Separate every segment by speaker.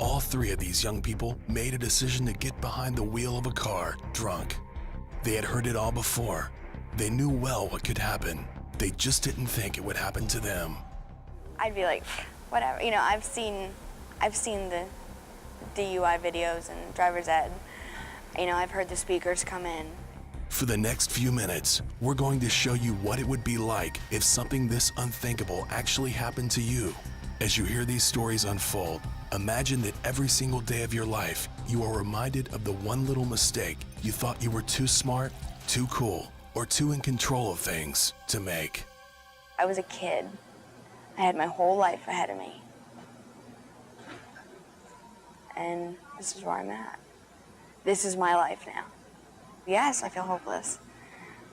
Speaker 1: All three of these young people made a decision to get behind the wheel of a car drunk. They had heard it all before. They knew well what could happen. They just didn't think it would happen to them.
Speaker 2: I'd be like, whatever. You know, I've seen the DUI videos and driver's ed. You know, I've heard the speakers come in.
Speaker 1: For the next few minutes, we're going to show you what it would be like if something this unthinkable actually happened to you. As you hear these stories unfold, imagine that every single day of your life, you are reminded of the one little mistake you thought you were too smart, too cool, or too in control of things to make.
Speaker 2: I was a kid. I had my whole life ahead of me. And this is where I'm at. This is my life now. Yes, I feel hopeless.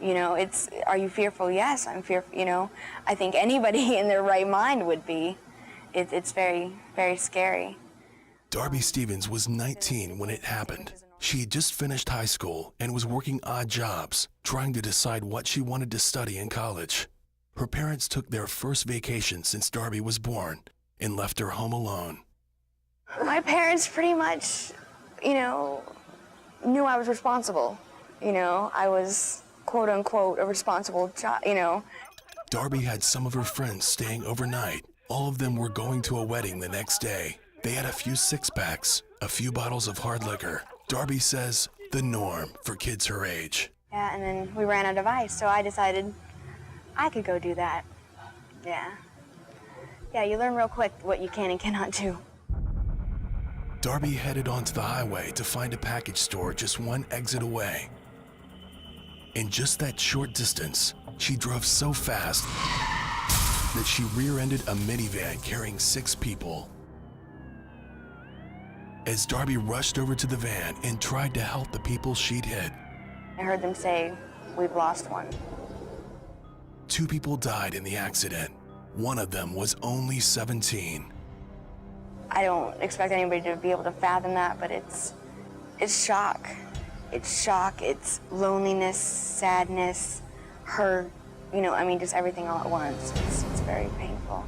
Speaker 2: You know, are you fearful? Yes, I'm fearful. You know, I think anybody in their right mind would be. It's very, very scary.
Speaker 1: Darby Stevens was 19 when it happened. She had just finished high school and was working odd jobs, trying to decide what she wanted to study in college. Her parents took their first vacation since Darby was born and left her home alone.
Speaker 2: My parents pretty much, you know, knew I was responsible. You know, I was, quote unquote, a responsible child, you know.
Speaker 1: Darby had some of her friends staying overnight. All of them were going to a wedding the next day. They had a few six-packs, a few bottles of hard liquor. Darby says the norm for kids her age.
Speaker 2: Yeah, and then we ran out of ice, so I decided I could go do that. Yeah. Yeah, you learn real quick what you can and cannot do.
Speaker 1: Darby headed onto the highway to find a package store just one exit away. In just that short distance, she drove so fast that she rear-ended a minivan carrying 6 people. As Darby rushed over to the van and tried to help the people she'd hit,
Speaker 2: I heard them say, "We've lost one."
Speaker 1: 2 people died in the accident. One of them was only 17.
Speaker 2: I don't expect anybody to be able to fathom that, but it's shock. It's shock, it's loneliness, sadness, hurt, you know, I mean, just everything all at once. It's very painful.